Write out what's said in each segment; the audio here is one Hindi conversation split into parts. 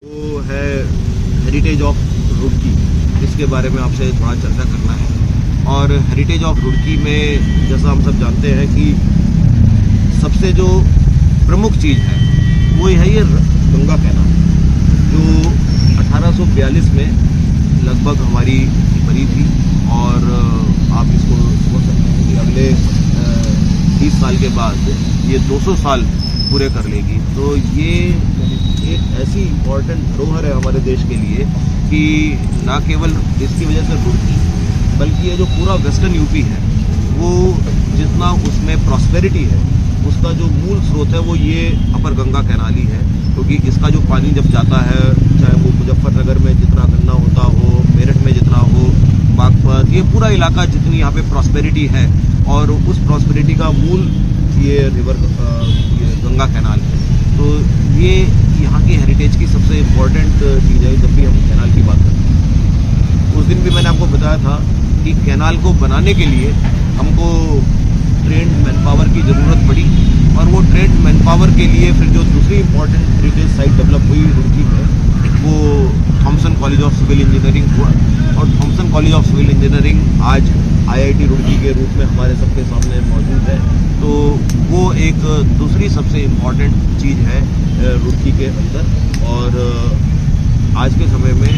वो है हेरिटेज ऑफ रुड़की, इसके बारे में आपसे थोड़ा चर्चा करना है। और हेरिटेज ऑफ रुड़की में जैसा हम सब जानते हैं कि सबसे जो प्रमुख चीज़ है वो है ये गंगा कैनाल, जो 1842 में लगभग हमारी बनी थी। और आप इसको सोच सकते हैं कि अगले 30 साल के बाद ये 200 साल पूरे कर लेगी। तो ये एक ऐसी इम्पॉर्टेंट धरोहर है हमारे देश के लिए कि ना केवल इसकी वजह से रुड़की, बल्कि ये जो पूरा वेस्टर्न यूपी है वो जितना उसमें प्रॉस्पेरिटी है उसका जो मूल स्रोत है वो ये अपर गंगा कैनाल ही है। क्योंकि इसका जो पानी जब जाता है, चाहे वो मुजफ्फरनगर में जितना गन्ना होता हो, मेरठ में जितना हो, बागपत, ये पूरा इलाका जितनी यहाँ पे प्रॉस्पेरिटी है, और उस प्रॉस्पेरिटी का मूल ये रिवर ये गंगा कैनाल है। तो ये यहाँ की हेरिटेज की सबसे इम्पोर्टेंट चीज़ है जब भी हम कैनाल की बात करते हैं। उस दिन भी मैंने आपको बताया था कि कैनाल को बनाने के लिए हमको ट्रेंड मैन पावर की ज़रूरत पड़ी, और वो ट्रेंड मैन पावर के लिए फिर जो दूसरी इम्पोर्टेंट हेरिटेज साइट डेवलप हुई रुड़की में, वो Thomson College of Civil Engineering हुआ। और Thomson College of Civil Engineering आज IIT रुड़की के रूप में हमारे सबके सामने मौजूद है। तो वो एक दूसरी सबसे इम्पॉर्टेंट चीज़ है रुड़की के अंदर। और आज के समय में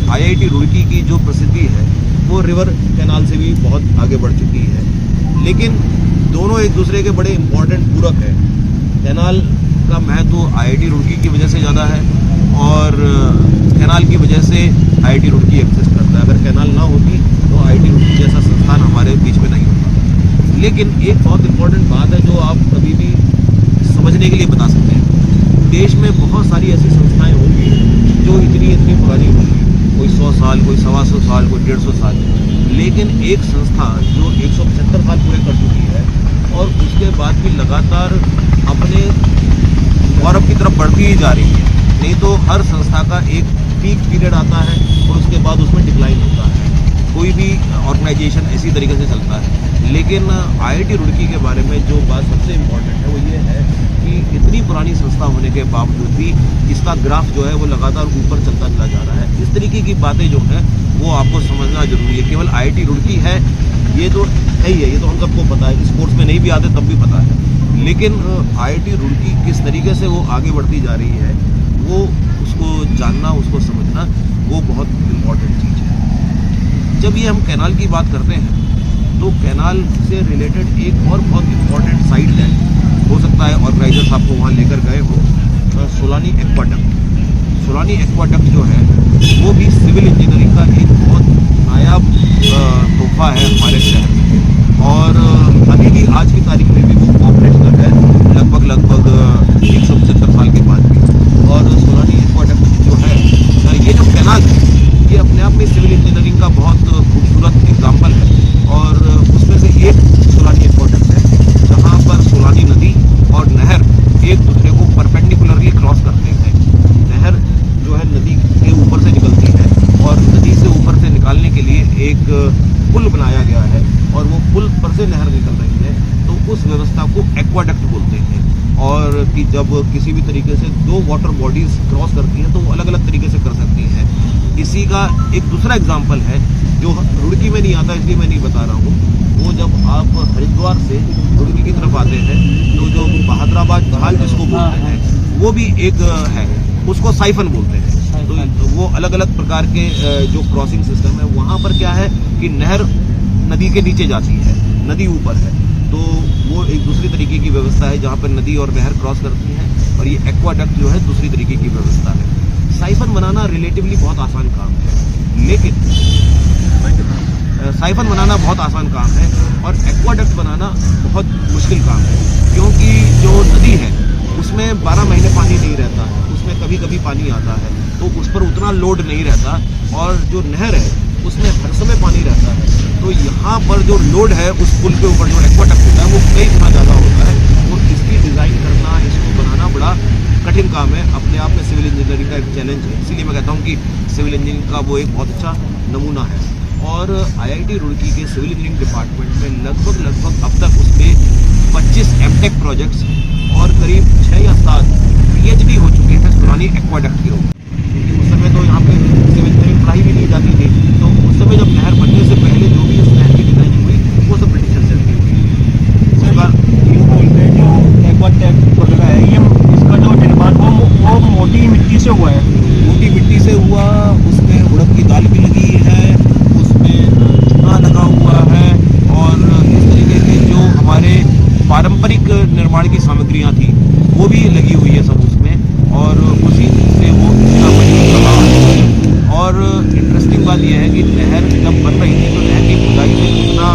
IIT रुड़की की जो प्रसिद्धि है वो रिवर कैनाल से भी बहुत आगे बढ़ चुकी है। लेकिन दोनों एक दूसरे के बड़े इम्पॉर्टेंट पूरक हैं। कैनाल का महत्व IIT रुड़की की वजह से ज़्यादा है, और कैनाल की वजह से IIT रुड़की एग्जिस्ट करता है। अगर कैनाल ना होती तो IIT रुड़की जैसा संस्थान हमारे बीच में नहीं होता। लेकिन एक बहुत इम्पोर्टेंट बात है जो आप कभी भी समझने के लिए बता सकते हैं। देश में बहुत सारी ऐसी संस्थाएं होंगी जो इतनी पुरानी होंगी, कोई 100 साल, कोई 125 साल, कोई 150 साल। लेकिन एक संस्था जो 175 साल पूरे कर चुकी है और उसके बाद भी लगातार अपने गौरव की तरफ बढ़ती ही जा रही है। नहीं तो हर संस्था का एक पीक पीरियड आता है और उसके बाद उसमें डिक्लाइन होता है। कोई भी ऑर्गेनाइजेशन इसी तरीके से चलता है। लेकिन IIT रुड़की के बारे में जो बात सबसे इम्पोर्टेंट है वो ये है कि इतनी पुरानी संस्था होने के बावजूद भी इसका ग्राफ जो है वो लगातार ऊपर चलता चला जा रहा है। इस तरीके की बातें जो हैं वो आपको समझना जरूरी है। केवल IIT रुड़की है ये तो है ही है, ये तो हम सबको पता है। स्पोर्ट्स में नहीं भी आते तब भी पता है। लेकिन IIT रुड़की किस तरीके से वो आगे बढ़ती जा रही है, वो उसको जानना, उसको समझना, वो बहुत इम्पोर्टेंट चीज़ है। जब ये हम कैनाल की बात करते हैं तो कैनाल से रिलेटेड एक और बहुत इम्पोर्टेंट साइट है, हो सकता है ऑर्गेनाइजर्स आपको वहाँ लेकर गए हो, सोलानी एक्वाडक्ट। सोलानी एक्वाडक्ट जो है वो भी सिविल इंजीनियरिंग का एक बहुत नायाब तोहफा है हमारे शहर में। और अभी भी आज की तारीख में भी वो ऑपरेशनल है, लगभग 175 साल के बाद भी। और सोलानी एक्वाडक्ट जो है, ये जो कैनाल है ये अपने आप में सिविल इंजीनियरिंग का बहुत खूबसूरत एग्जाम्पल है। और उसमें से एक सोलानी एक्वाडक्ट है जहाँ पर सोलानी नदी और नहर एक दूसरे को परपेंडिकुलरली क्रॉस करते हैं। नहर जो है नदी के ऊपर से निकलती है और नदी से ऊपर से निकालने के लिए एक पुल बनाया गया है, और वो पुल पर से नहर निकल रही है। तो उस व्यवस्था को एक्वाडक्ट बोलते हैं। और कि जब किसी भी तरीके से दो वाटर बॉडीज क्रॉस करती हैं तो वो अलग अलग तरीके से कर सकती हैं। इसी का एक दूसरा एग्जाम्पल है जो रुड़की में नहीं आता, इसलिए मैं नहीं बता रहा हूँ। वो जब आप हरिद्वार से रुड़की की तरफ आते हैं तो जो बहादुराबाद ढाल जिसको बोलते हैं वो भी एक है, उसको साइफन बोलते हैं। तो वो अलग अलग प्रकार के जो क्रॉसिंग सिस्टम है, वहाँ पर क्या है कि नहर नदी के नीचे जाती है, नदी ऊपर है। तो वो एक दूसरी तरीके की व्यवस्था है जहाँ पर नदी और नहर क्रॉस करती हैं। और ये एक्वाडक्ट जो है दूसरी तरीके की व्यवस्था है। साइफन बनाना रिलेटिवली बहुत आसान काम है, लेकिन साइफन बनाना बहुत आसान काम है और एक्वाडक्ट बनाना बहुत मुश्किल काम है। क्योंकि जो नदी है उसमें 12 महीने पानी नहीं रहता है, उसमें कभी कभी पानी आता है तो उस पर उतना लोड नहीं रहता। और जो नहर है उसमें हर समय पानी रहता है। तो यहाँ पर जो लोड है उस पुल के ऊपर जो एक्वाडक्ट होता है वो कई गुना ज़्यादा होता है। तो इसकी डिज़ाइन करना, इसको बनाना बड़ा कठिन काम है। अपने आप में सिविल इंजीनियरिंग का एक चैलेंज है। इसीलिए मैं कहता हूँ कि सिविल इंजीनियरिंग का वो एक बहुत अच्छा नमूना है। और IIT रुड़की के सिविल इंजीनियरिंग डिपार्टमेंट में लगभग अब तक उसमें 25 MTech प्रोजेक्ट्स और करीब 6 या 7 PhD हो चुके हैं। सोलानी एक्वाडक्ट की रोड, क्योंकि उस समय तो यहाँ पे सिविल इंजीनियरिंग पढ़ाई भी नहीं जाती थी। तो उस समय जब नहर बनने से पहले जो भी उस नहर की डिजाइनिंग हुई वो सब ब्रिटिशर से हुई। ये बोलते हैं जो एक्वाडक्ट वगैरह है, ये इसका जो निर्माण वो मोटी मिट्टी से हुआ है। मोटी मिट्टी से हुआ, उसमें उड़द की दाल भी लगी है, उसमें चूना लगा हुआ है, और इस तरीके के जो हमारे पारंपरिक निर्माण की सामग्रियां थी वो भी लगी हुई है सब उसमें, और उसी से वो इतना मजबूत रहा। और इंटरेस्टिंग बात यह है कि नहर जब बन रही थी तो नहर की खुदाई से जितना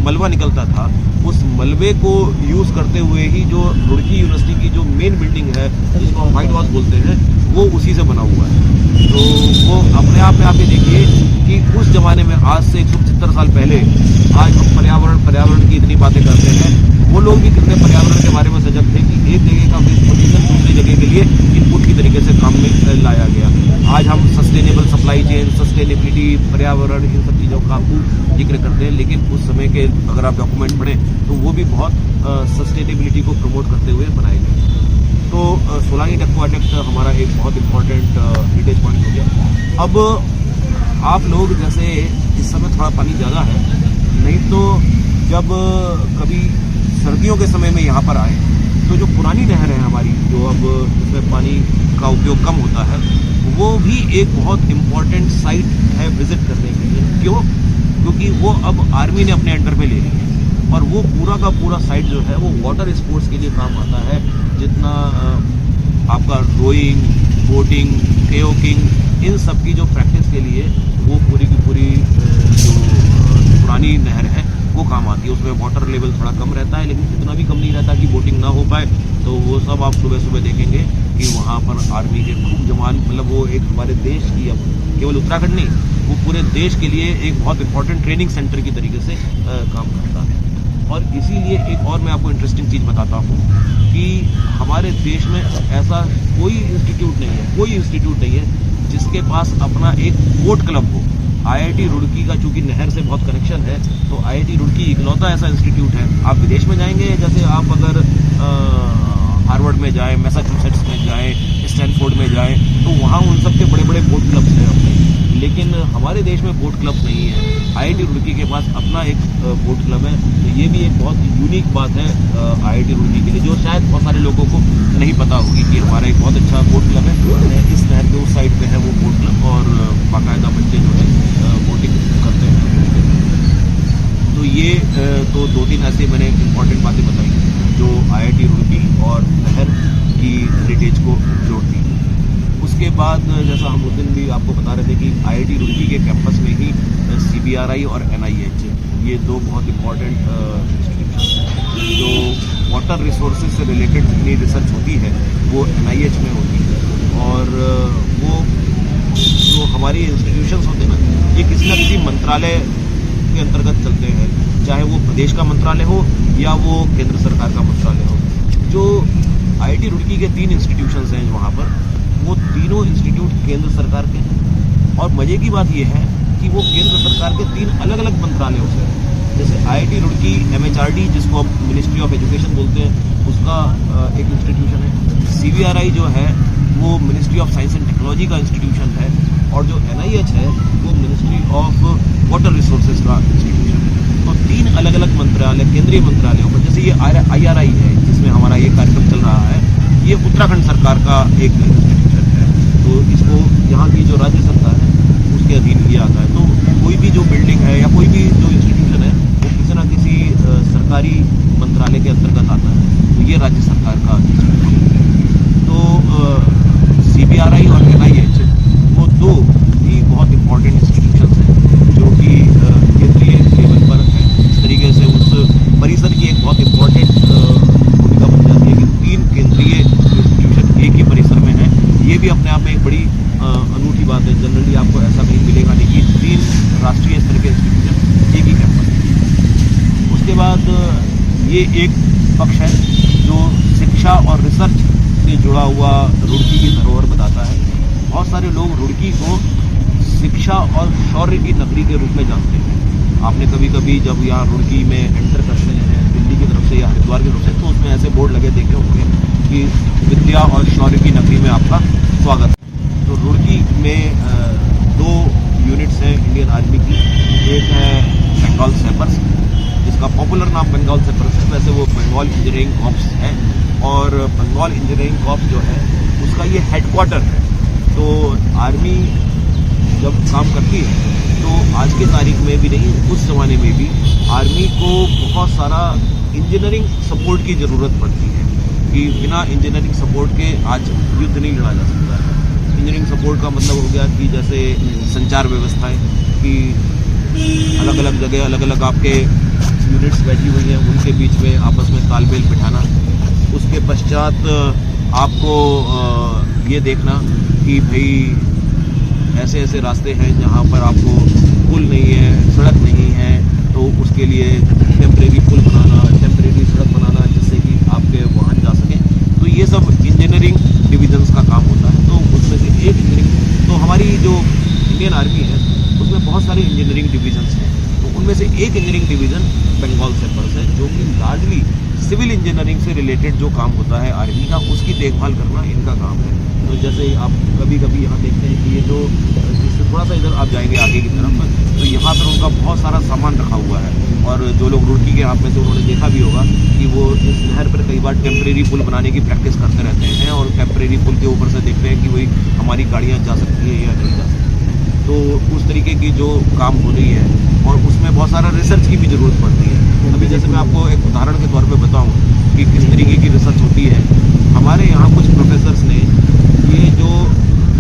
मलबा निकलता था, उस मलबे को यूज़ करते हुए ही जो रुड़की यूनिवर्सिटी की जो मेन बिल्डिंग है जिसको हम व्हाइट हाउस बोलते हैं, वो उसी से बना हुआ है। तो वो अपने आप में आप ये देखिए कि उस ज़माने में आज से 175 साल पहले, आज हम पर्यावरण की इतनी बातें करते हैं, वो लोग भी कितने पर्यावरण के बारे में सजग थे कि एक जगह का वेस्ट पोल्यूशन दूसरी जगह के लिए इनपुट की तरीके से काम में लाया गया। आज हम सस्टेनेबल सप्लाई चेन, सस्टेनेबिलिटी, पर्यावरण, इन सब चीज़ों का जिक्र करते हैं, लेकिन उस समय के अगर आप डॉक्यूमेंट पढ़ें तो वो भी बहुत सस्टेनेबिलिटी को प्रमोट करते हुए बनाए गए। तो सोलानी एक्वाडक्ट हमारा एक बहुत इम्पोर्टेंट हेरिटेज पॉइंट हो गया। अब आप लोग जैसे इस समय थोड़ा पानी ज़्यादा है, नहीं तो जब कभी सर्दियों के समय में यहाँ पर आए तो जो पुरानी नहर है हमारी, जो अब इसमें पानी का उपयोग कम होता है, वो भी एक बहुत इम्पोर्टेंट साइट है विजिट करने के लिए। क्यों? क्योंकि वो अब आर्मी ने अपने अंडर में ले ली है, और वो पूरा का पूरा साइट जो है वो वाटर स्पोर्ट्स के लिए काम आता है। जितना आपका रोइंग, बोटिंग, केयोकिंग, इन सब की जो प्रैक्टिस के लिए वो पूरी की पूरी जो पुरानी नहर है वो काम आती है। उसमें वाटर लेवल थोड़ा कम रहता है, लेकिन इतना भी कम नहीं रहता कि बोटिंग ना हो पाए। तो वो सब आप सुबह सुबह देखेंगे कि वहाँ पर आर्मी के खूब जवान, मतलब वो एक हमारे देश की, अब केवल उत्तराखंड नहीं, वो पूरे देश के लिए एक बहुत इंपॉर्टेंट ट्रेनिंग सेंटर की तरीके से काम करता है। और इसीलिए एक और मैं आपको इंटरेस्टिंग चीज़ बताता हूँ कि हमारे देश में ऐसा कोई इंस्टीट्यूट नहीं है जिसके पास अपना एक बोट क्लब हो। IIT रुड़की का चूंकि नहर से बहुत कनेक्शन है, तो IIT रुड़की इकलौता ऐसा इंस्टीट्यूट है। आप विदेश में जाएंगे, जैसे आप अगर हार्वर्ड में जाएं, मैसाचुसेट्स में जाएं, स्टैनफोर्ड में जाएं, तो वहाँ उन सब के बड़े बड़े बोट क्लब्स हैं अपने। लेकिन हमारे देश में बोट क्लब नहीं है। IIT रुड़की के पास अपना एक बोट क्लब है। तो ये भी एक बहुत यूनिक बात है IIT रुड़की के लिए, जो शायद बहुत सारे लोगों को नहीं पता होगी कि हमारा एक बहुत अच्छा बोट क्लब है। इस नहर के उस साइड पे है वो बोट क्लब, और बाकायदा बच्चे जो है बोटिंग करते हैं। तो ये तो 2-3 ऐसे मैंने इम्पॉर्टेंट बातें बताई जो IIT रुड़की और नहर की हेरिटेज को जोड़ती है। उसके बाद जैसा हम उस दिन भी आपको बता रहे थे कि IIT रुड़की के कैंपस में ही CBRI और NIH, ये दो बहुत इम्पॉर्टेंट इंस्टीट्यूशन हैं। जो वाटर रिसोर्सेज से रिलेटेड जितनी रिसर्च होती है वो NIH में होती है, और वो जो हमारी इंस्टीट्यूशंस होते हैं ना, ये किसी न किसी मंत्रालय के अंतर्गत चलते हैं, चाहे वो प्रदेश का मंत्रालय हो या वो केंद्र सरकार का मंत्रालय हो। जो IIT रुड़की के 3 इंस्टीट्यूशंस हैं वहाँ पर, वो तीनों इंस्टीट्यूट केंद्र सरकार के हैं। और मज़े की बात यह है कि वो केंद्र सरकार के 3 अलग अलग मंत्रालयों से हैं। जैसे IIT रुड़की MHRD, जिसको हम मिनिस्ट्री ऑफ एजुकेशन बोलते हैं, उसका एक इंस्टीट्यूशन है। CBRI जो है वो ministry of science and technology का इंस्टीट्यूशन है, और जो NIH है वो मिनिस्ट्री ऑफ वाटर रिसोर्सेज का इंस्टीट्यूशन है। तो 3 अलग अलग मंत्रालय, केंद्रीय मंत्रालयों पर, जैसे ये IRI है जिसमें हमारा ये कार्यक्रम चल रहा है, ये उत्तराखंड सरकार का एक इंस्टीट्यूशन है। तो इसको यहाँ की जो राज्य सरकार है उसके अधीन ही आता है। तो कोई भी जो बिल्डिंग है या कोई भी जो इंस्टीट्यूशन है वो किसी न किसी सरकारी मंत्रालय के अंतर्गत आता है। तो ये राज्य सरकार का इंस्टीट्यूशन है। तो CBRI और NIH वो 2 ही बहुत इंपॉर्टेंट इंस्टीट्यूशंस हैं जो कि केंद्रीय लेवल पर है। इस तरीके से उस परिसर की एक बहुत इम्पॉर्टेंट भूमिका बन जाती है कि 3 केंद्रीय इंस्टीट्यूशन एक ही परिसर में है। ये भी अपने आप में एक बड़ी अनूठी बात है। जनरली आपको ऐसा कहीं मिलेगा नहीं कि 3 राष्ट्रीय स्तर के इंस्टीट्यूशन एक ही कैंपस में। उसके बाद ये एक पक्ष है जो शिक्षा और रिसर्च से जुड़ा हुआ रुड़की की धरोहर बताता है। बहुत सारे लोग रुड़की को शिक्षा और शौर्य की नगरी के रूप में जानते हैं। आपने कभी कभी जब यहाँ रुड़की में एंटर करते हैं दिल्ली की तरफ से या हरिद्वार की तरफ से, तो उसमें ऐसे बोर्ड लगे देखे होंगे की विद्या और शौर्य की नगरी में आपका स्वागत। तो रुड़की में 2 यूनिट्स हैं इंडियन आर्मी की। एक है बंगाल सैपर्स, जिसका पॉपुलर नाम बंगाल सैपर्स है, वैसे वो बंगाल इंजीनियरिंग कॉर्प्स है। और बंगाल इंजीनियरिंग कॉर्प्स जो है उसका ये हेडक्वार्टर है। तो आर्मी जब काम करती है तो आज के तारीख में भी नहीं, उस ज़माने में भी आर्मी को बहुत सारा इंजीनियरिंग सपोर्ट की ज़रूरत पड़ती है कि बिना इंजीनियरिंग सपोर्ट के आज युद्ध नहीं लड़ा जा सकता है। इंजीनियरिंग सपोर्ट का मतलब हो गया कि जैसे संचार व्यवस्थाएं, कि अलग अलग जगह अलग अलग आपके यूनिट्स बैठी हुई हैं, उनके बीच में आपस में तालमेल बिठाना। उसके पश्चात आपको ये देखना कि भाई ऐसे ऐसे रास्ते हैं जहाँ पर आपको पुल नहीं है, सड़क नहीं है, तो उसके लिए टेम्परेरी पुल बनाना, टेम्परेरी सड़क बनाना, जिससे कि आपके वाहन जा सकें। तो ये सब इंजीनियरिंग डिविजन्स का काम होता है। तो उसमें से एक इंजीनियरिंग, तो हमारी जो इंडियन आर्मी है उसमें बहुत सारे इंजीनियरिंग डिविजन्स हैं। तो उनमें से एक इंजीनियरिंग डिवीज़न बंगाल सैपर्स है, जो कि लार्जली सिविल इंजीनियरिंग से रिलेटेड जो काम होता है आर्मी का, उसकी देखभाल करना इनका काम है। तो जैसे आप कभी कभी यहाँ देखते हैं कि ये जो जिससे थोड़ा सा इधर आप जाएंगे आगे की तरफ, तो यहाँ पर उनका बहुत सारा सामान रखा हुआ है। और जो लोग रुड़की के आप में से उन्होंने देखा भी होगा कि वो इस नहर पर कई बार टेम्परेरी पुल बनाने की प्रैक्टिस करते रहते हैं, और टेम्परेरी पुल के ऊपर से देखते हैं कि वही हमारी गाड़ियाँ जा सकती है या नहीं जा सकती। तो उस तरीके की जो काम हो रही है, और उसमें बहुत सारा रिसर्च की भी ज़रूरत पड़ती है। अभी जैसे मैं आपको एक उदाहरण के तौर पे बताऊं कि किस तरीके की रिसर्च होती है। हमारे यहाँ कुछ प्रोफेसर्स ने ये जो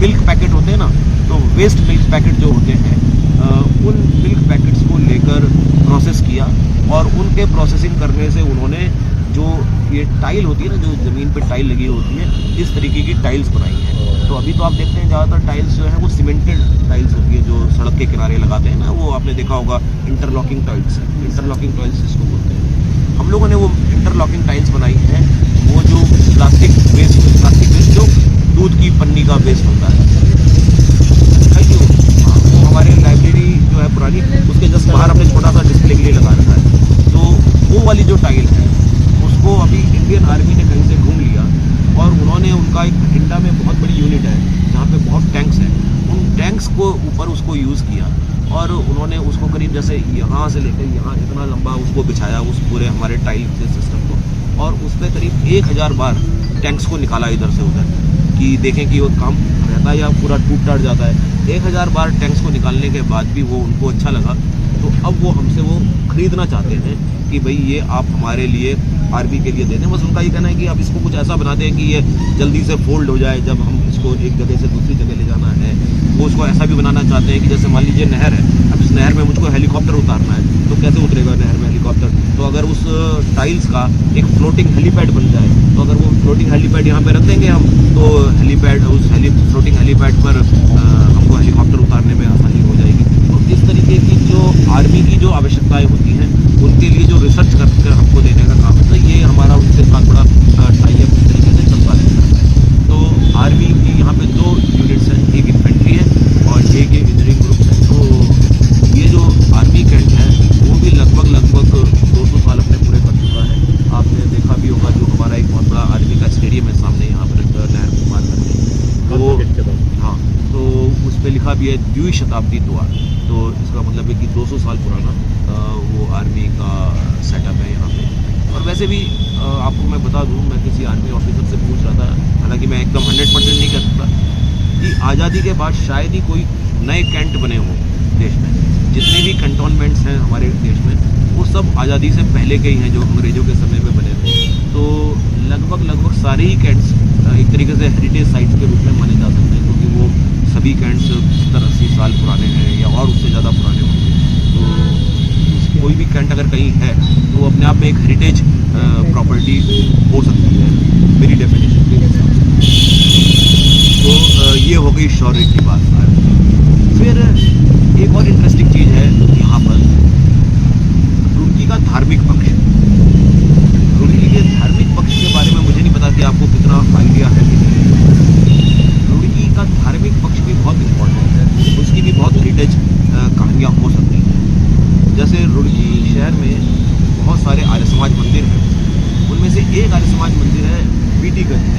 मिल्क पैकेट होते हैं ना, तो वेस्ट मिल्क पैकेट जो होते हैं, उन मिल्क पैकेट्स को लेकर प्रोसेस किया, और उनके प्रोसेसिंग करने से उन्होंने जो ये टाइल होती है ना, जो ज़मीन पे टाइल लगी होती है, इस तरीके की टाइल्स बनाई है। तो अभी तो आप देखते हैं ज़्यादातर टाइल्स जो है वो सीमेंटेड टाइल्स होती है, जो सड़क के किनारे लगाते हैं ना, वो आपने देखा होगा इंटरलॉकिंग टाइल्स। इंटरलॉकिंग टाइल्स जिसको बोलते हैं, हम लोगों ने वो इंटरलॉकिंग टाइल्स बनाई है। वो जो प्लास्टिक वेस्ट जो दूध की पन्नी का वेस्ट होता है, वो हमारे लाइब्रेरी जो है पुरानी, उसके जस्ट बाहर हमने छोटा सा डिस्प्ले के लिए लगा रखा है। तो वो वाली जो टाइल है उसको अभी इंडियन आर्मी ने कहीं से ढूंढ लिया, और उन्होंने उनका एक बठिंडा में बहुत बड़ी यूनिट है जहाँ पे बहुत टैंक्स हैं, उन टैंक्स को ऊपर उसको यूज़ किया, और उन्होंने उसको करीब जैसे यहाँ से लेकर यहाँ इतना लंबा उसको बिछाया, उस पूरे हमारे टाइल के सिस्टम को, और उस पर करीब 1000 बार टैंक्स को निकाला इधर से उधर, कि देखें कि वो काम रहता है या पूरा टूट टाट जाता है। 1000 बार टैंक्स को निकालने के बाद भी वो उनको अच्छा लगा, तो अब वो हमसे वो खरीदना चाहते हैं कि भाई ये आप हमारे लिए आर्मी के लिए दे दें। बस उनका ये कहना है कि आप इसको कुछ ऐसा बनाते हैं कि ये जल्दी से फोल्ड हो जाए, जब हम इसको एक जगह से दूसरी जगह ले जाना है। वो उसको ऐसा भी बनाना चाहते हैं कि जैसे मान लीजिए नहर है, अब इस नहर में मुझको हेलीकॉप्टर उतारना है, तो कैसे उतरेगा नहर में हेलीकॉप्टर? तो अगर उस टाइल्स का एक फ्लोटिंग हेलीपैड बन जाए, तो अगर वो फ्लोटिंग हेलीपैड यहाँ पे रख देंगे हम, तो हेलीपैड उस फ्लोटिंग हेलीपैड पर हमको हेलीकॉप्टर उतारने में आसानी हो जाएगी। तो इस तरीके की जो आर्मी की जो आवश्यकताएँ होती हैं, उनके लिए जो रिसर्च कर हमको देने का काम है, तो ये हमारा उनके साथ बड़ा टाई अप इस तरीके से चलता रहता है। तो आर्मी की यहाँ पे 2 यूनिट्स हैं, एक इन्फेंट्री है और एक इंजीनियरिंग ग्रुप है। तो ये जो आर्मी कैंट है वो भी लगभग 200 साल अपने पूरे कर चुका है। आपने देखा भी होगा जो हमारा एक बहुत बड़ा आर्मी का स्टेडियम है सामने यहाँ पर नहर को पार करके, तो हाँ, तो उस पर लिखा भी है द्विशताब्दी द्वार। तो इसका मतलब है कि 200 साल पुराना वो आर्मी का सेटअप है यहाँ पे। और वैसे भी आपको मैं बता दूँ, मैं किसी आर्मी ऑफिसर से पूछ रहा था, हालांकि मैं एकदम 100% नहीं कह सकता, कि आज़ादी के बाद शायद ही कोई नए कैंट बने हों देश में। जितने भी कंटोनमेंट्स हैं हमारे देश में, वो सब आज़ादी से पहले के ही हैं, जो अंग्रेज़ों के समय में बने थे। तो लगभग सारे ही कैंट्स एक तरीके से हेरिटेज साइट्स के रूप में माने जा सकते हैं, क्योंकि वो सभी कैंट्स 70-80 साल पुराने हैं या और उससे ज़्यादा पुराने होंगे। तो कोई भी कैंट अगर कहीं है तो वो अपने आप में एक हेरिटेज प्रॉपर्टी हो सकती है मेरी डेफिनेशन के हिसाब से। तो ये हो गई शौर्य की बात। फिर एक और इंटरेस्टिंग चीज़ है यहाँ पर, रुड़की का धार्मिक पक्ष। रुड़की के धार्मिक पक्ष के बारे में मुझे नहीं पता कि आपको कितना आइडिया है कि नहीं। रुड़की का धार्मिक पक्ष भी बहुत इम्पोर्टेंट है, उसकी भी बहुत हेरिटेज कहानियाँ हो सकती हैं। जैसे रुड़की शहर में बहुत सारे आर्य समाज मंदिर हैं, उनमें से एक आर्य समाज मंदिर है बीटीगंज,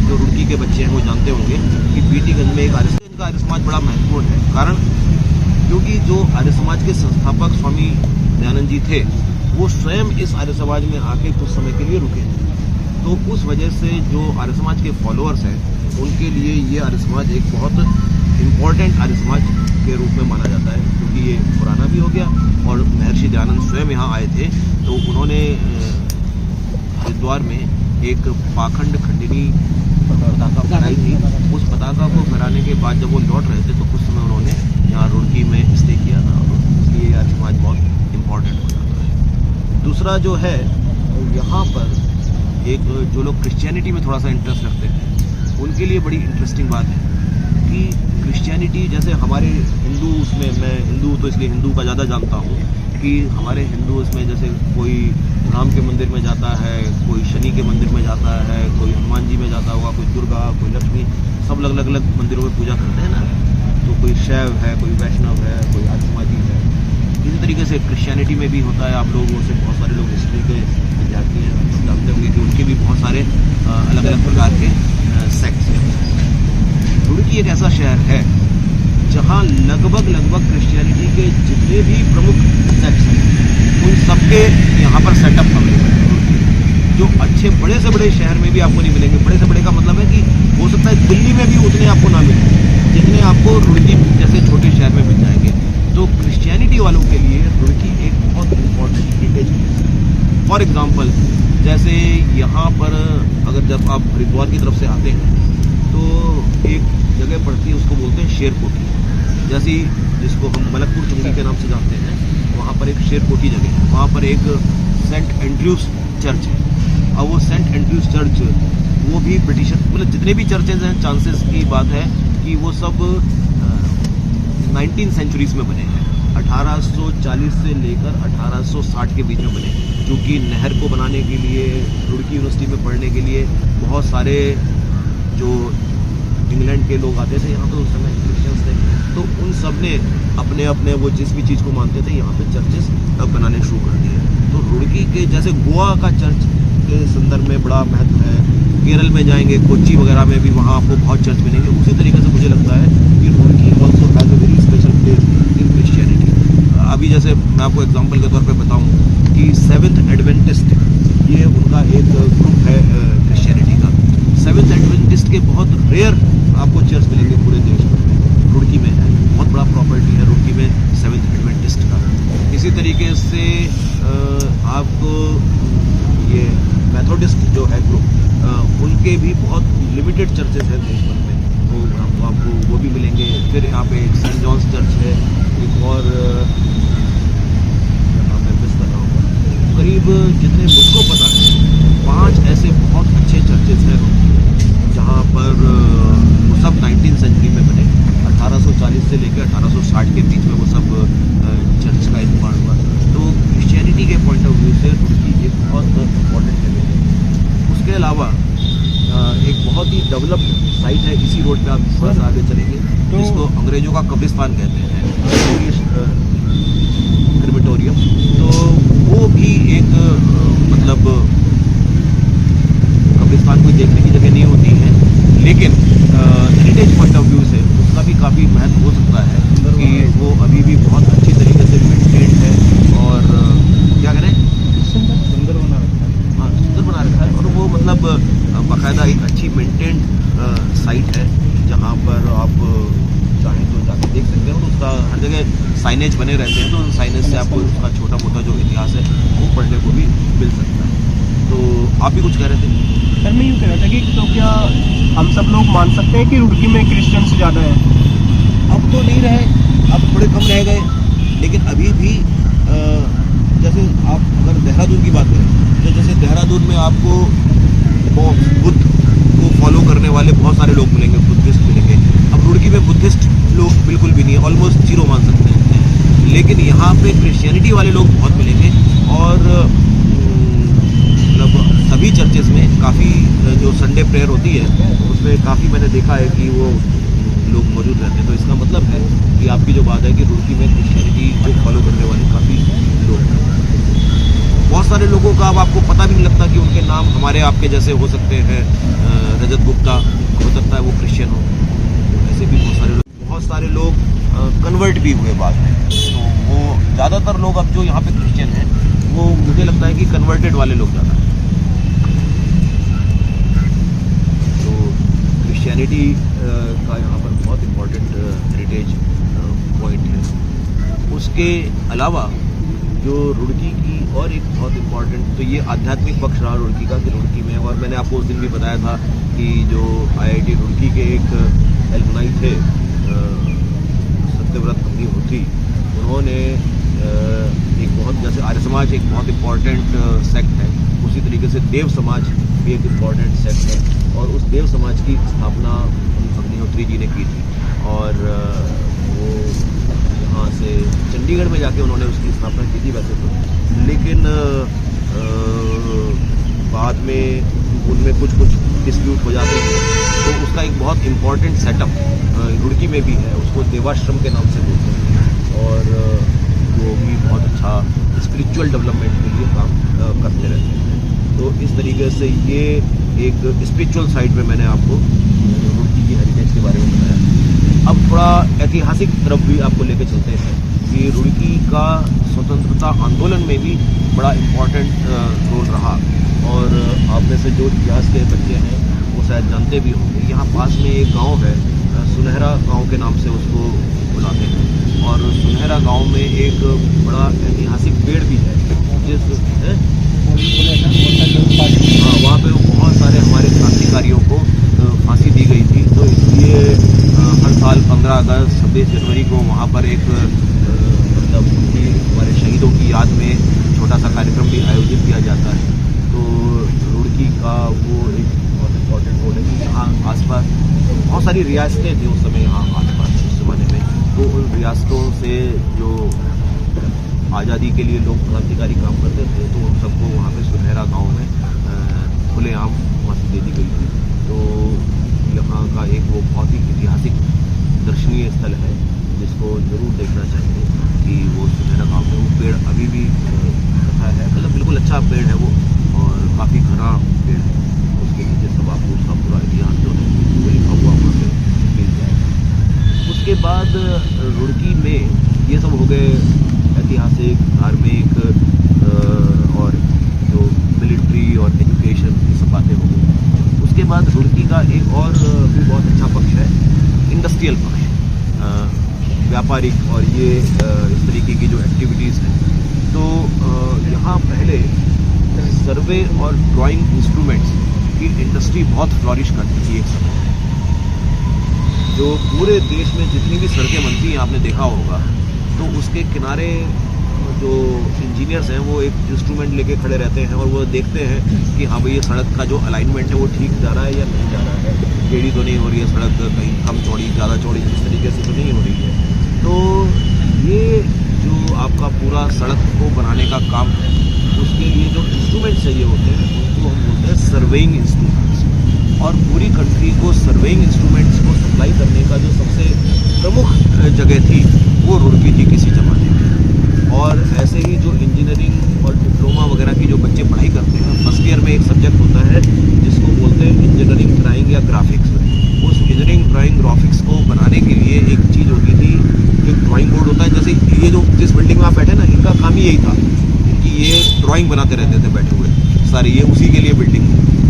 का आर्य समाज बड़ा महत्वपूर्ण है। कारण क्योंकि जो आर्य समाज के संस्थापक स्वामी दयानंद जी थे, वो स्वयं इस आर्य समाज में आके कुछ समय के लिए रुके थे। तो उस वजह से जो आर्य समाज के फॉलोअर्स हैं, उनके लिए ये आर्य समाज एक बहुत इम्पोर्टेंट आर्य समाज के रूप में माना जाता है, क्योंकि ये पुराना भी हो गया और महर्षि दयानंद स्वयं यहाँ आए थे। तो उन्होंने हरिद्वार में एक पाखंड खंडिनी पताका फहराई थी। उस पताका को फहराने के बाद जब वो लौट रहे थे तो कुछ समय उन्होंने यहाँ रुड़की में स्टे किया था, इसलिए ये आर्य समाज बहुत इम्पोर्टेंट हो जाता है। दूसरा जो है, यहाँ पर एक जो लोग क्रिश्चियनिटी में थोड़ा सा इंटरेस्ट रखते हैं, उनके लिए बड़ी इंटरेस्टिंग बात है कि क्रिश्चियनिटी जैसे हमारे हिंदू, उसमें मैं हिंदू तो इसलिए हिंदू का ज़्यादा जानता हूँ कि हमारे हिंदू उसमें जैसे कोई राम के मंदिर में जाता है, कोई शनि के मंदिर में जाता है, कोई हनुमान जी में जाता होगा, कोई दुर्गा, कोई लक्ष्मी, सब अलग अलग मंदिरों में पूजा करते हैं ना। तो कोई शैव है, कोई वैष्णव है, कोई आर्यसमाजी है। इसी तरीके से क्रिश्चियनिटी में भी होता है। आप लोगों से बहुत सारे लोग हिस्ट्री के विद्यार्थी हैं, जानते होंगे कि उनके भी बहुत सारे अलग अलग प्रकार के सेक्ट्स हैं। रुड़की एक ऐसा शहर है जहाँ लगभग क्रिश्चियनिटी के जितने भी प्रमुख सेक्ट्स हैं, उन सबके यहाँ पर सेटअप अवेलेबल है, जो अच्छे बड़े से बड़े शहर में भी आपको नहीं मिलेंगे। बड़े से बड़े का मतलब है कि हो सकता है दिल्ली में भी उतने आपको ना मिले जितने आपको रुड़की जैसे छोटे शहर में मिल जाएंगे। तो क्रिश्चियनिटी वालों के लिए रुड़की एक बहुत इम्पोर्टेंट हेरिटेज है। फॉर एग्जाम्पल, जैसे यहाँ पर अगर जब आप हरिद्वार की तरफ से आते हैं तो एक जगह पड़ती है, उसको बोलते हैं शेरकोटी, जैसी जिसको हम मलकपुर चुंगी के नाम से जानते हैं। वहाँ पर एक शेरकोटी जगह है, वहाँ पर एक सेंट एंड्रयूज चर्च है। और वो सेंट एंड्रयूज चर्च, वो भी ब्रिटिश, मतलब जितने भी चर्चेज हैं, चांसेस की बात है कि वो सब 19वीं सेंचुरीज में बने हैं। 1840 से लेकर 1860 के बीच में बने, क्योंकि नहर को बनाने के लिए, रुड़की यूनिवर्सिटी में पढ़ने के लिए बहुत सारे जो इंग्लैंड के लोग आते थे यहाँ पर, उस समय क्रिश्चियंस थे, तो उन सब ने अपने अपने वो जिस भी चीज़ को मानते थे यहाँ पे चर्चेस बनाने शुरू कर दिए। तो रुड़की के जैसे गोवा का चर्च के संदर्भ में बड़ा महत्व है, केरल में जाएंगे, कोच्चि वगैरह में भी वहाँ आपको बहुत चर्च मिलेंगे। उसी तरीके से मुझे लगता है कि Roorkee also has a very special place in Christianity. अभी जैसे मैं आपको एग्जाम्पल के तौर पर बताऊँ कि सेवेंथ एडवेंटिस्ट, ये उनका एक ग्रुप है क्रिश्चियनिटी का। सेवेंथ एडवेंटिस्ट के बहुत रेयर आपको चर्च मिलेंगे पूरे देश में, रुड़की में है, बहुत बड़ा प्रॉपर्टी है रुड़की में सेवेंथ एडवेंटिस्ट का। इसी तरीके से आपको ये मेथोडिस्ट जो है ग्रुप, उनके भी बहुत लिमिटेड चर्चेस हैं देश भर में, तो आपको वो भी मिलेंगे। फिर यहाँ पे एक सेंट जॉन्स चर्च है, एक और मैं मिस कर रहा हूँ, करीब जितने मुझको पता है 5 ऐसे बहुत अच्छे चर्चेस हैं जहाँ पर वो सब 19वीं सेंचुरी में बने। 1840 से लेकर 1860 के बीच में वो सब चर्च का निर्माण हुआ। तो क्रिश्चियनिटी के पॉइंट ऑफ व्यू से रुड़की एक बहुत इम्पोर्टेंट जगह है। उसके अलावा एक बहुत ही डेवलप्ड साइट है, इसी रोड पे आप थोड़ा सा आगे चलेंगे, जिसको अंग्रेजों का कब्रिस्तान कहते हैं, क्रिमेटोरियम। तो वो भी एक मतलब कब्रिस्तान कोई देखने की जगह नहीं होती है, लेकिन हेरिटेज पॉइंट ऑफ व्यू से उसका भी काफ़ी महत्व हो सकता है कि वो अभी भी बहुत अच्छी तरीके से मेंटेन है। और क्या करें, सुंदर बना रखा है। हाँ, सुंदर बना रखा है, और वो मतलब बाकायदा एक अच्छी मेंटेन साइट है, जहाँ पर आप चाहें तो जाकर देख सकते हैं। और उसका हर जगह साइनेज बने रहते हैं, तो साइनेज से आपको उसका छोटा मोटा जो इतिहास है वो पढ़ने को भी मिल सकता है। तो आप भी कुछ कह रहे थे? सर, मैं यूँ कह रहा था कि तो क्या हम सब लोग मान सकते हैं कि रुड़की में क्रिश्चियंस ज़्यादा है? अब तो नहीं रहे, अब थोड़े कम रह गए, लेकिन अभी भी जैसे आप अगर देहरादून की बात करें, तो जैसे देहरादून में आपको बुद्ध को फॉलो करने वाले बहुत सारे लोग मिलेंगे, बुद्धिस्ट मिलेंगे। अब रुड़की में बुद्धिस्ट लोग बिल्कुल भी नहीं है, ऑलमोस्ट जीरो मान सकते हैं, लेकिन यहाँ पे क्रिश्चियनिटी वाले लोग बहुत मिलेंगे। और मतलब सभी चर्चेज में काफ़ी जो संडे प्रेयर होती है उसमें काफ़ी मैंने देखा है कि वो लोग मौजूद रहते हैं। तो इसका मतलब है कि आपकी जो बात है कि रुड़की में क्रिश्चियनिटी को फॉलो करने वाले काफ़ी लोग हैं। बहुत सारे लोगों का अब आपको पता भी नहीं लगता कि उनके नाम हमारे आपके जैसे हो सकते हैं। रजत गुप्ता, हो सकता है वो क्रिश्चियन हो, ऐसे भी बहुत सारे लोग। सारे लोग कन्वर्ट भी हुए बाद में। तो वो ज़्यादातर लोग अब जो यहाँ पे क्रिश्चियन हैं वो मुझे लगता है कि कन्वर्टेड वाले लोग ज़्यादा हैं। तो क्रिश्चियनिटी का यहाँ पर बहुत इम्पोर्टेंट हेरिटेज पॉइंट है। उसके अलावा जो रुड़की की और एक बहुत इम्पोर्टेंट, तो ये आध्यात्मिक पक्ष रहा रुड़की का कि रुड़की में, और मैंने आपको उस दिन भी बताया था कि जो IIT रुड़की के एक एलुमनाई थे सत्यव्रत अग्निहोत्री, उन्होंने एक बहुत, जैसे आर्य समाज एक बहुत इम्पॉर्टेंट सेक्ट है, उसी तरीके से देव समाज भी एक इम्पॉर्टेंट सेक्ट है, और उस देव समाज की स्थापना अग्निहोत्री जी ने की थी। और वो यहाँ से चंडीगढ़ में जाके उन्होंने उसकी स्थापना की थी वैसे तो, लेकिन बाद में उनमें कुछ डिस्प्यूट हो जाते हैं, तो उसका एक बहुत इम्पॉर्टेंट सेटअप रुड़की में भी है, उसको देवाश्रम के नाम से बोलते हैं, और वो भी बहुत अच्छा स्पिरिचुअल डेवलपमेंट के लिए काम करते रहते हैं। तो इस तरीके से ये एक स्पिरिचुअल साइड में मैंने आपको रुड़की की हेरिटेज के बारे में बताया। अब थोड़ा ऐतिहासिक तरफ भी आपको लेके चलते हैं कि रुड़की का स्वतंत्रता आंदोलन में भी बड़ा इम्पॉर्टेंट रोल रहा, और आप में से जो इतिहास के बच्चे हैं वो शायद जानते भी होंगे। यहाँ पास में एक गांव है, सुनहरा गांव के नाम से उसको बुलाते हैं, और सुनहरा गांव में एक बड़ा ऐतिहासिक पेड़ भी है, जिस हाँ, वहाँ पे बहुत सारे हमारे क्रांतिकारियों को फांसी दी गई थी। तो इसलिए हर साल 15 अगस्त 26 जनवरी को वहाँ पर एक मतलब हमारे शहीदों की याद में छोटा सा कार्यक्रम भी आयोजित किया जाता है। तो रुड़की का वो एक बहुत इम्पोर्टेंट रोल है कि यहाँ आसपास बहुत सारी रियासतें थी उस समय यहाँ आसपास उस ज़माने में, तो उन रियासतों से जो आज़ादी के लिए लोग क्रांतिकारी काम करते थे, तो उन सबको वहाँ पे सुनहरा गांव में खुलेआम फांसी दे दी गई थी। तो यहाँ का एक वो बहुत ही ऐतिहासिक दर्शनीय स्थल है जिसको ज़रूर देखना चाहिए कि वो सुनहरा गांव में वो पेड़ अभी भी रखा है, मतलब बिल्कुल अच्छा पेड़ है वो, और काफ़ी घना पेड़ है। उसके नीचे सब आपको उसका पूरा इतिहास जो है वो लिखा हुआ वहाँ पे मिल जाएगा। उसके बाद रुड़की में ये सब हो गए ऐतिहासिक, धार्मिक और जो मिलिट्री और एजुकेशन, ये सब बातें हो गई। उसके बाद रुड़की का एक और भी बहुत अच्छा पक्ष है, इंडस्ट्रियल पक्ष, व्यापारिक और ये इस तरीके की जो एक्टिविटीज़ हैं। तो यहाँ पहले सर्वे और ड्राइंग इंस्ट्रूमेंट्स की इंडस्ट्री बहुत फ्लॉरिश करती थी एक समय। जो पूरे देश में जितनी भी सड़कें बनती हैं आपने देखा होगा, तो उसके किनारे जो इंजीनियर्स हैं वो एक इंस्ट्रूमेंट लेके खड़े रहते हैं और वो देखते हैं कि हाँ भाई ये सड़क का जो अलाइनमेंट है वो ठीक जा रहा है या नहीं जा रहा है, टेढ़ी तो नहीं हो रही है सड़क, कहीं कम चौड़ी ज़्यादा चौड़ी इस तरीके से तो नहीं हो रही है। तो ये जो आपका पूरा सड़क को बनाने का काम है, उसके लिए जो इंस्ट्रूमेंट चाहिए होते हैं उनको हम बोलते हैं सर्वेइंग इंस्ट्रूमेंट्स। और पूरी कंट्री को सर्वेइंग इंस्ट्रूमेंट्स को सप्लाई करने का जो सबसे प्रमुख जगह थी वो रुड़की थी किसी ज़माने में। और ऐसे ही जो इंजीनियरिंग और डिप्लोमा वगैरह की जो बच्चे पढ़ाई करते हैं, फर्स्ट ईयर में एक सब्जेक्ट होता है जिसको बोलते हैं इंजीनियरिंग ड्राइंग या ग्राफिक्स। उस इंजीनियरिंग ड्राइंग ग्राफिक्स को बनाने के लिए एक चीज़ होती थी, एक ड्राइंग बोर्ड होता है। जैसे ये जो जिस बिल्डिंग में आप बैठे ना, इनका काम ही यही था कि ये ड्राइंग बनाते रहते थे बैठे हुए सारे, ये उसी के लिए बिल्डिंग।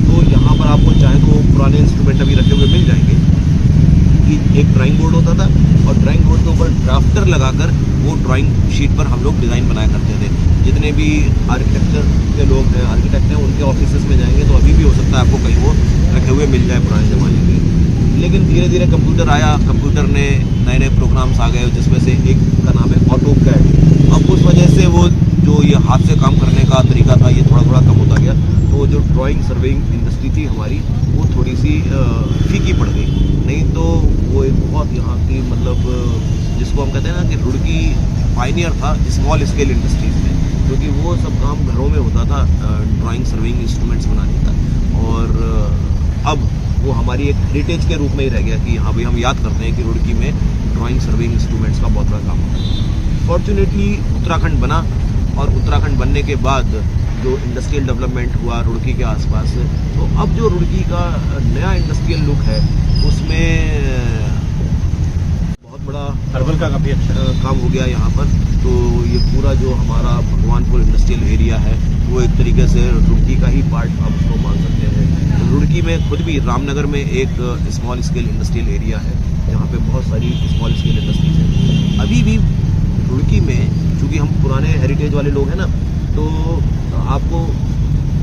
तो यहाँ पर आपको चाहे तो पुराने इंस्ट्रूमेंट अभी रखे हुए मिल जाएंगे कि एक ड्राइंग बोर्ड होता था और ड्राइंग बोर्ड के ऊपर ड्राफ्टर लगाकर वो ड्राइंग शीट पर हम लोग डिज़ाइन बनाया करते थे। जितने भी आर्किटेक्चर के लोग हैं, आर्किटेक्ट हैं, उनके ऑफिसेस में जाएंगे तो अभी भी हो सकता है आपको कहीं वो रखे हुए मिल जाए पुराने ज़माने के। लेकिन धीरे धीरे कंप्यूटर आया, कंप्यूटर ने नए नए प्रोग्राम्स आ गए जिसमें से एक का नाम है ऑटोकैड। अब उस वजह से वो जो ये हाथ से काम करने का तरीका था ये थोड़ा थोड़ा कम होता गया, तो जो ड्राइंग सर्वेइंग इंडस्ट्री थी हमारी वो थोड़ी सी फीकी पड़ गई। नहीं तो वो एक बहुत यहाँ की मतलब जिसको हम कहते हैं ना कि रुड़की पायनियर था स्मॉल स्केल इंडस्ट्रीज में, क्योंकि वो सब काम घरों में होता था ड्राइंग सर्वेइंग इंस्ट्रूमेंट्स बनाने का। और अब वो हमारी एक हेरिटेज के रूप में ही रह गया कि हाँ भाई हम याद करते हैं कि रुड़की में ड्राइंग सर्वेइंग इंस्ट्रूमेंट्स का बहुत बड़ा काम होता है। फॉर्चुनेटली उत्तराखंड बना और उत्तराखंड बनने के बाद जो इंडस्ट्रियल डेवलपमेंट हुआ रुड़की के आसपास, तो अब जो रुड़की का नया इंडस्ट्रियल लुक है उसमें बहुत बड़ा हर्बल का काफ़ी अच्छा काम हो गया यहाँ पर। तो ये पूरा जो हमारा भगवानपुर इंडस्ट्रियल एरिया है वो एक तरीके से रुड़की का ही पार्ट आप उसको मान सकते हैं। रुड़की में खुद भी रामनगर में एक स्मॉल स्केल इंडस्ट्रियल एरिया है जहाँ पे बहुत सारी स्मॉल स्केल इंडस्ट्रीज हैं। अभी भी रुड़की में चूँकि हम पुराने हेरिटेज वाले लोग हैं ना, तो आपको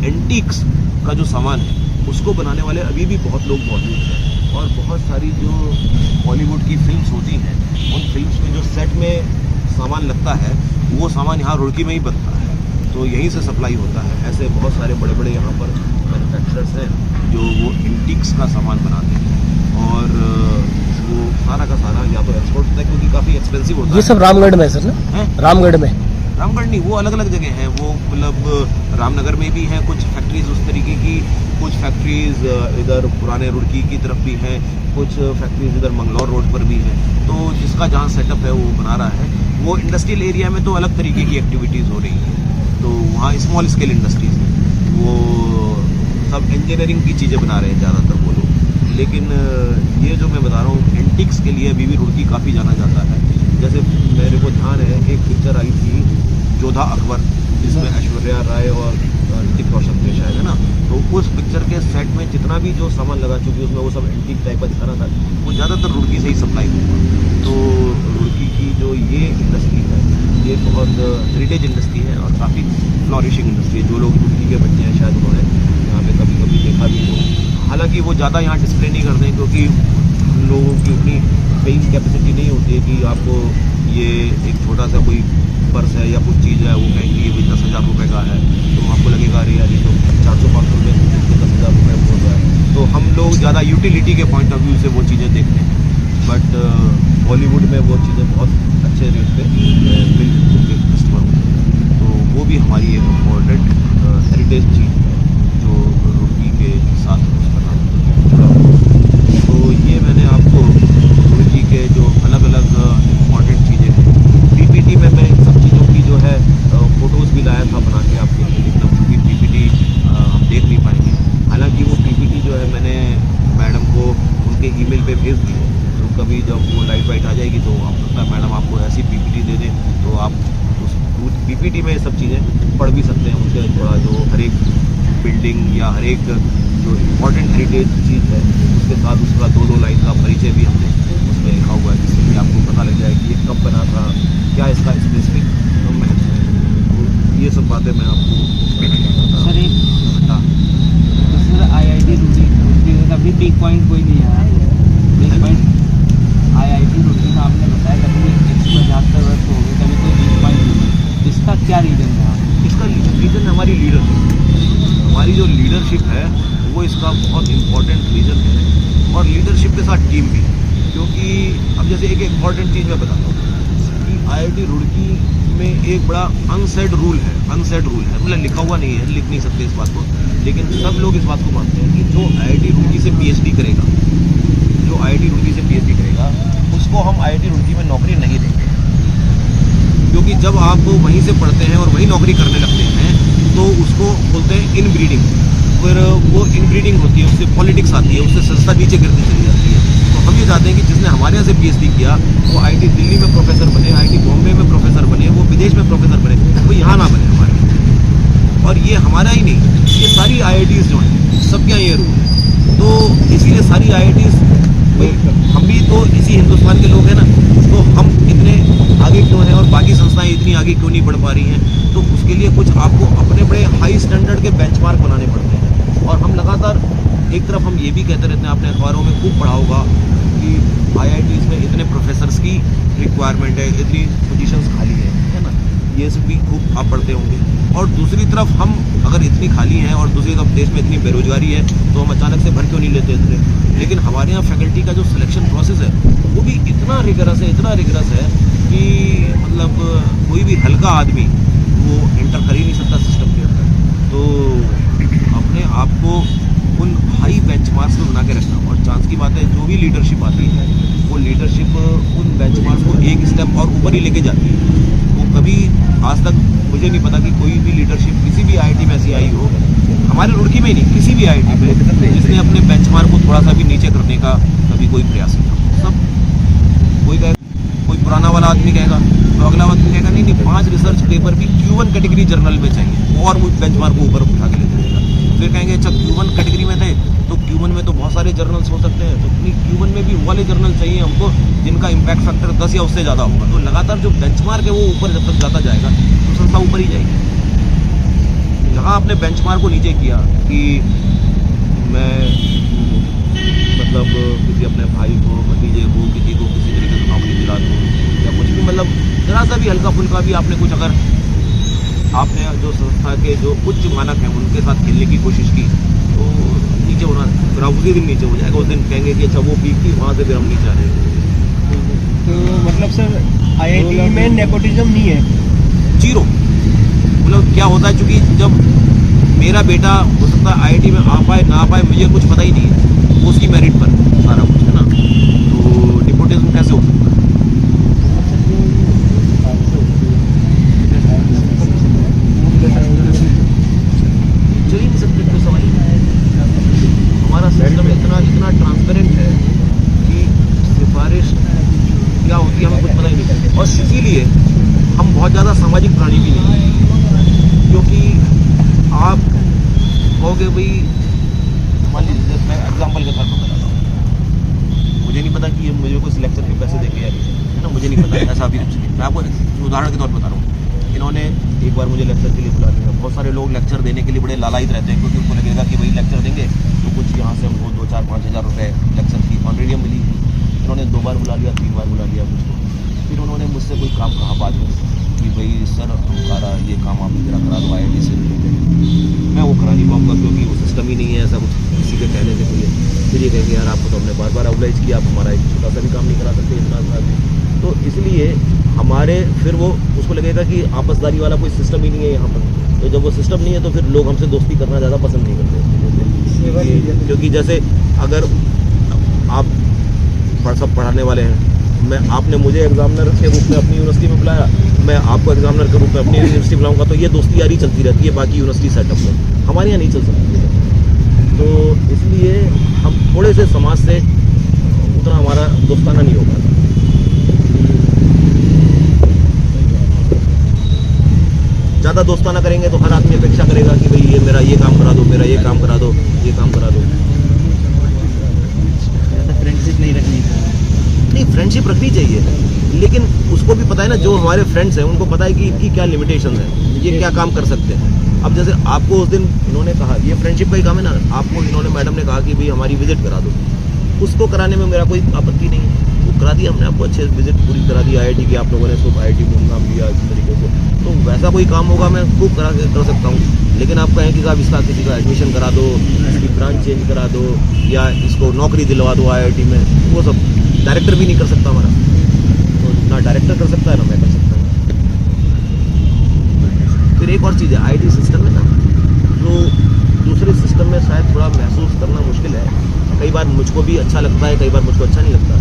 एंटीक्स का जो सामान है उसको बनाने वाले अभी भी बहुत लोग मौजूद हैं। और बहुत सारी जो बॉलीवुड की फिल्म्स होती हैं उन फिल्म्स में जो सेट में सामान लगता है वो सामान यहाँ रुड़की में ही बनता है, तो यहीं से सप्लाई होता है। ऐसे बहुत सारे बड़े बड़े यहाँ पर मैन्युफैक्चरर्स हैं जो वो एंटीक्स का सामान बनाते हैं और वो सारा का सारा या तो एक्सपोर्ट होता है क्योंकि काफ़ी एक्सपेंसिव होता है। ये सब रामगढ़ में है सर ना? है रामगढ़ में? रामगढ़ नहीं, वो अलग अलग जगह हैं। वो मतलब रामनगर में भी हैं कुछ फैक्ट्रीज उस तरीके की, कुछ फैक्ट्रीज इधर पुराने रुड़की की तरफ भी हैं, कुछ फैक्ट्रीज इधर मंगलौर रोड पर भी हैं। तो जिसका जहाँ सेटअप है वो बना रहा है। वो इंडस्ट्रियल एरिया में तो अलग तरीके की एक्टिविटीज़ हो रही हैं, तो वहाँ स्मॉल स्केल इंडस्ट्रीज हैं, वो सब इंजीनियरिंग की चीज़ें बना रहे हैं ज़्यादातर वो लोग। लेकिन ये जो मैं बता रहा हूँ एंटिक्स के लिए अभी भी रुड़की काफ़ी जाना जाता है। जैसे मेरे को ध्यान है एक पिक्चर आई थी जोधा अकबर जिसमें ऐश्वर्या राय और ऋतिक रोशन थे शायद, है ना। तो उस पिक्चर के सेट में जितना भी जो सामान लगा चुकी उसमें वो सब एंटीक टाइप का दिखाना था, वो ज़्यादातर रुड़की से ही सप्लाई हुआ। तो रुड़की की जो ये इंडस्ट्री है ये बहुत हेरिटेज इंडस्ट्री है और काफ़ी फ्लॉरिशिंग इंडस्ट्री है। जो लोग रुड़की के बच्चे हैं शायद उन्होंने यहाँ पे कभी कभी देखा भी हो। हालांकि वो ज़्यादा यहाँ डिस्प्ले नहीं करते क्योंकि लोगों की उतनी पेइंग कैपेसिटी नहीं होती है कि आपको ये एक छोटा सा कोई पर्स है या कुछ चीज़ है वो कहेंगे ये 10,000 रुपये का है, तो आपको लगेगा अरे यार ये तो 400-500 रुपये 10,000 रुपये बोल रहा है। तो हम लोग ज़्यादा यूटिलिटी के पॉइंट ऑफ व्यू से वो चीज़ें देखते हैं, बट बॉलीवुड में वो चीज़ें बहुत अच्छे रेट पे मिल के कस्टमर होते हैं। तो वो भी हमारी एक इम्पोर्टेंट हेरिटेज चीज़ है जो रुड़की के साथ उसका नाम जुड़ा हुआ है। तो ये मैंने आपको रुड़की के जो अलग अलग इम्पॉर्टेंट चीज़ें हैं पीपीटी में मैं इन सब चीज़ों की जो है फ़ोटोज़ भी लाया था बना के आपके लिए, लेकिन अब क्योंकि पीपीटी हम देख नहीं पाएंगे। हालांकि वो पीपीटी जो है मैंने मैडम को उनके ईमेल पे भेज दी है, तो कभी जब वो लाइट वाइट आ जाएगी तो आप सकता है मैडम आपको ऐसी पीपीटी दे दें तो आप उस पीपीटी में सब चीज़ें पढ़ भी सकते हैं। उसके थोड़ा जो हर एक बिल्डिंग या हर एक जो इम्पोर्टेंट हेरिटेज चीज़ है उसके साथ उसका 2-2 लाइन का परिचय भी हमने उसमें लिखा हुआ है, जिससे कि आपको पता लग जाए कि ये कब बना था, क्या इसका स्पेसिफिक महत्व है। ये सब बातें मैं आपको सर एक तो सर आईआईटी रुड़की का भी बिग पॉइंट कोई नहीं है। बिग पॉइंट आईआईटी रुड़की का आपने बताया कभी 175 वर्ष हो गए, कभी कोई बिग पॉइंट नहीं। इसका क्या रीज़न है? इसका रीज़न हमारी लीडरशिप, हमारी जो लीडरशिप है वो इसका बहुत इम्पोर्टेंट रीज़न है। और लीडरशिप के साथ टीम भी, क्योंकि अब जैसे एक इम्पॉर्टेंट चीज़ मैं बताता हूँ कि आईआईटी रुड़की में एक बड़ा अनसेड रूल है, मतलब लिखा हुआ नहीं है, लिख नहीं सकते इस बात को, लेकिन सब लोग इस बात को मानते हैं कि जो आईआईटी रुड़की से पीएचडी करेगा, उसको हम आईआईटी रुड़की में नौकरी नहीं देंगे। क्योंकि जब आप वहीं से पढ़ते हैं और वहीं नौकरी करने लगते हैं तो उसको बोलते हैं इनब्रीडिंग। फिर वो इनब्रीडिंग होती है, उससे पॉलिटिक्स आती है, उससे संस्था नीचे गिरती चली जाती है। तो हम ये चाहते हैं कि जिसने हमारे यहाँ से पीएचडी किया वो आईआईटी दिल्ली में प्रोफेसर बने, आईआईटी बॉम्बे में प्रोफेसर बने, वो विदेश में प्रोफेसर बने, वो यहाँ ना बने हमारे। और ये हमारा ही नहीं, ये सारी आईआईटीज़ जो हैं सबके यहाँ ये रूल है। तो इसीलिए सारी आईआईटीज़ हम भी तो इसी हिंदुस्तान के लोग हैं ना, तो हम इतने आगे क्यों हैं और बाकी संस्थाएं इतनी आगे क्यों नहीं बढ़ पा रही हैं। तो उसके लिए कुछ आपको अपने बड़े हाई स्टैंडर्ड के बेंचमार्क बनाने पड़ते हैं। और हम लगातार एक तरफ हम ये भी कहते रहते हैं, आपने अखबारों में खूब पढ़ा होगा कि आईआईटीज़ में इतने प्रोफेसर्स की रिक्वायरमेंट है, इतनी पोजीशंस खाली है ना, ये सब भी खूब आप पढ़ते होंगे। और दूसरी तरफ हम अगर इतनी खाली हैं और दूसरी तरफ देश में इतनी बेरोजगारी है तो हम अचानक से भर क्यों नहीं लेते इतने। लेकिन हमारे यहाँ फैकल्टी का जो सिलेक्शन प्रोसेस है वो भी इतना रिगरस है कि मतलब कोई भी हल्का आदमी वो एंटर कर ही नहीं सकता सिस्टम के अंदर। तो अपने आप को उन हाई बेंचमार्क्स में बना के रखना, और चांस की बात है जो भी लीडरशिप आती है वो लीडरशिप उन बेंचमार्क्स को एक स्टेप और ऊपर ही लेके जाती है। वो कभी आज तक मुझे नहीं पता कि कोई भी लीडरशिप किसी भी आईआईटी में ऐसी आई हो, हमारे रुड़की में ही नहीं किसी भी आईआईटी में, जिसने अपने बेंचमार्क को थोड़ा सा भी नीचे करने का कभी कोई प्रयास नहीं था। सब कोई वाला आदमी कहेगा, तो अगला आदमी कहेगा नहीं 5 रिसर्च पेपर भी Q1 कैटेगरी जर्नल में चाहिए, और वो बेंचमार्क को ऊपर उठा के ले जाएगा। फिर कहेंगे अच्छा Q1 कैटेगरी में थे, तो Q1 में तो बहुत सारे जर्नल्स हो सकते हैं, तो नहीं Q1 में भी वो वाले जर्नल चाहिए हमको जिनका इम्पैक्ट फैक्टर 10 या उससे ज़्यादा होगा। तो लगातार जो बेंचमार्क है वो ऊपर जब तक जाता जाएगा तो संस्था ऊपर ही जाएगी। जहाँ आपने बेंचमार्क को नीचे किया कि मैं मतलब किसी अपने भाई को, भतीजे को, किसी को किसी तरीके से नौकरी दिला दूँ या कुछ भी, मतलब जरा सा भी हल्का फुल्का भी आपने कुछ, अगर आपने जो संस्था के जो उच्च मानक हैं उनके साथ खेलने की कोशिश की, तो नीचे होना, फिर आप उसी दिन नीचे हो जाएगा। उस दिन कहेंगे कि अच्छा वो पीक थी, वहाँ से फिर हम नीचे आ रहे हैं। तो मतलब सर IIT में नेपोटिज्म नहीं है? जीरो। मतलब क्या होता है, चूँकि जब मेरा बेटा हो सकता है IIT में आ पाए ना आ पाए, मुझे कुछ पता ही नहीं है, उसकी मेरिट पर सारा कुछ है ना, तो नेपोटिज्म कैसे हो सकता है? चल ही नहीं सकते, कोई सवाल ही नहीं। हमारा सिस्टम इतना ट्रांसपेरेंट है कि सिफारिश क्या होती है हमें कुछ पता ही नहीं, और इसीलिए हम बहुत ज़्यादा सामाजिक प्राणी भी नहीं हैं। क्योंकि आप कहोगे भाई, मान लीजिए मैं एग्जाम्पल के तौर पर बताता हूँ, मुझे नहीं पता कि ये मुझे कोई लेक्चर के पैसे देके है ना, मुझे नहीं पता, ऐसा भी कुछ नहीं। मैं आपको उदाहरण के तौर पर बता रहा हूँ, इन्होंने एक बार मुझे लेक्चर के लिए बुला लिया। बहुत सारे लोग लेक्चर देने के लिए बड़े लालायित रहते हैं, क्योंकि उनको लगेगा कि भाई लेक्चर देंगे तो कुछ यहाँ से हमको 2, 4, 5 हज़ार रुपये लेक्चर की ऑलरेडी मिली। इन्होंने 2 बार बुला लिया, 3 बार बुला लिया मुझको। फिर उन्होंने मुझसे कोई काम कहा बाद में कि भाई सर हमारा ये काम आप मेरा करा दो IIT से रिलेटेड। मैं वो करा नहीं पाऊँगा क्योंकि वो सिस्टम ही नहीं है, ऐसा कुछ किसी के कहने से कोई है। फिर ये कहेंगे यार आपको तो हमने बार बार ऑब्लाइज किया, आप हमारा एक छोटा सा भी काम नहीं करा सकते इतना सा। तो इसलिए हमारे फिर वो उसको लगेगा कि आपसदारी वाला कोई सिस्टम ही नहीं है यहाँ पर। तो जब वो सिस्टम नहीं है तो फिर लोग हमसे दोस्ती करना ज़्यादा पसंद नहीं करते, क्योंकि जैसे अगर आप सब पढ़ाने वाले हैं, आपने मुझे एग्जामिनर के रूप में अपनी यूनिवर्सिटी में बुलाया, मैं आपको एग्जामिनर के रूप में अपनी यूनिवर्सिटी बुलाऊंगा, तो ये दोस्ती यारी चलती रहती है बाकी यूनिवर्सिटी सेटअप में, हमारे यहाँ नहीं चल सकती है। तो इसलिए हम थोड़े से समाज से उतना हमारा दोस्ताना नहीं होगा। ज़्यादा दोस्ताना करेंगे तो हर आदमी अपेक्षा करेगा कि भाई ये मेरा ये काम करा दो, मेरा ये काम करा दो, ये काम करा दो। फ्रेंडशिप नहीं रखनी चाहिए। नहीं, फ्रेंडशिप रखनी चाहिए, लेकिन उसको भी पता है ना, जो हमारे फ्रेंड्स हैं उनको पता है कि इनकी क्या लिमिटेशन है, ये क्या काम कर सकते हैं। अब जैसे आपको उस दिन इन्होंने कहा, ये फ्रेंडशिप का ही काम है ना, आपको इन्होंने मैडम ने कहा कि भाई हमारी विजिट करा दो, उसको कराने में मेरा कोई आपत्ति नहीं है, वो करा दिया हमने, आपको अच्छे विजिट पूरी करा दी IIT की, आप लोगों ने खूब IIT में नाम लिया इस तरीके से। तो वैसा कोई काम होगा मैं खूब कर सकता हूँ, लेकिन आप कहें कि साहब इसका किसी का एडमिशन करा दो, इसकी ब्रांच चेंज करा दो, या इसको नौकरी दिलवा दो IIT में, वो सब डायरेक्टर भी नहीं कर सकता हमारा। तो ना डायरेक्टर कर सकता है ना मैं कर सकता हूँ। फिर एक और चीज़ है, IIT सिस्टम में ना, जो दूसरे सिस्टम में शायद थोड़ा महसूस करना मुश्किल है, कई बार मुझको भी अच्छा लगता है, कई बार मुझको अच्छा नहीं लगता।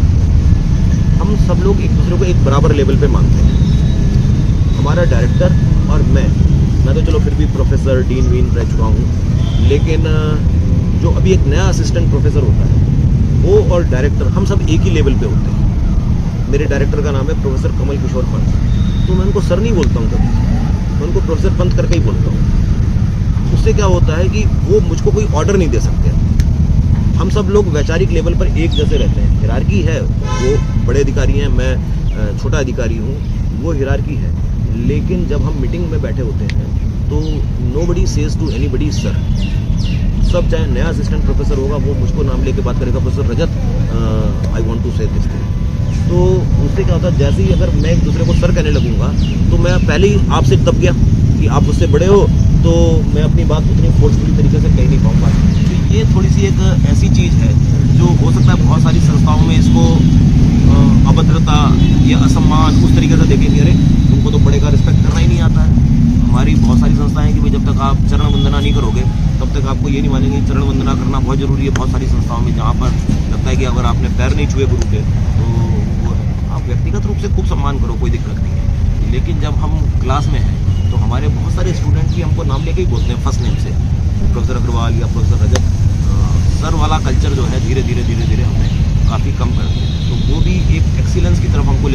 हम सब लोग एक दूसरे को एक बराबर लेवल पे मानते हैं। हमारा डायरेक्टर और मैं तो चलो फिर भी प्रोफेसर डीन वीन रह चुका हूँ, लेकिन जो अभी एक नया असिस्टेंट प्रोफेसर होता है वो और डायरेक्टर, हम सब एक ही लेवल पे होते हैं। मेरे डायरेक्टर का नाम है प्रोफेसर कमल किशोर पंत, तो मैं उनको सर नहीं बोलता हूँ कभी, मैं उनको प्रोफेसर पंत करके ही बोलता हूँ। उससे क्या होता है कि वो मुझको कोई ऑर्डर नहीं दे सकते। हम सब लोग वैचारिक लेवल पर एक जैसे रहते हैं। हिरार्की है, वो बड़े अधिकारी हैं, मैं छोटा अधिकारी हूँ, वो हिरार्की है। लेकिन जब हम मीटिंग में बैठे होते हैं तो nobody says to anybody sir. सब चाहे नया असिस्टेंट प्रोफेसर होगा वो मुझको नाम लेके बात करेगा, professor Rajat I want to say this thing. तो उससे क्या होता है, जैसे ही अगर मैं एक दूसरे को सर कहने लगूंगा तो मैं पहले ही आपसे दब गया कि आप मुझसे बड़े हो, तो मैं अपनी बात उतनी फोर्सफुली तरीके से कह नहीं पाऊंगा। तो ये थोड़ी सी एक ऐसी चीज़ है जो हो सकता है बहुत सारी संस्थाओं में इसको अभद्रता या असम्मान उस तरीके से देखेंगे, अरे तुमको तो बड़े का रिस्पेक्ट करना ही नहीं आता है। हमारी बहुत सारी संस्थाएं हैं कि भाई जब तक आप चरण वंदना नहीं करोगे तब तक आपको ये नहीं मानेंगे। चरण वंदना करना बहुत ज़रूरी है बहुत सारी संस्थाओं में, जहाँ पर लगता है कि अगर आपने पैर नहीं छुए गुरु के तो आप व्यक्तिगत रूप से खूब सम्मान करो, कोई दिक्कत नहीं है। लेकिन जब हम क्लास में हैं तो हमारे बहुत सारे स्टूडेंट भी हमको नाम लेके ही बोलते हैं फर्स्ट नेम से, प्रोफेसर अग्रवाल या प्रोफेसर रजत। सर वाला कल्चर जो है धीरे धीरे हमने काफ़ी कम कर दिया, तो वो भी एक एक्सीलेंस की तरफ हमको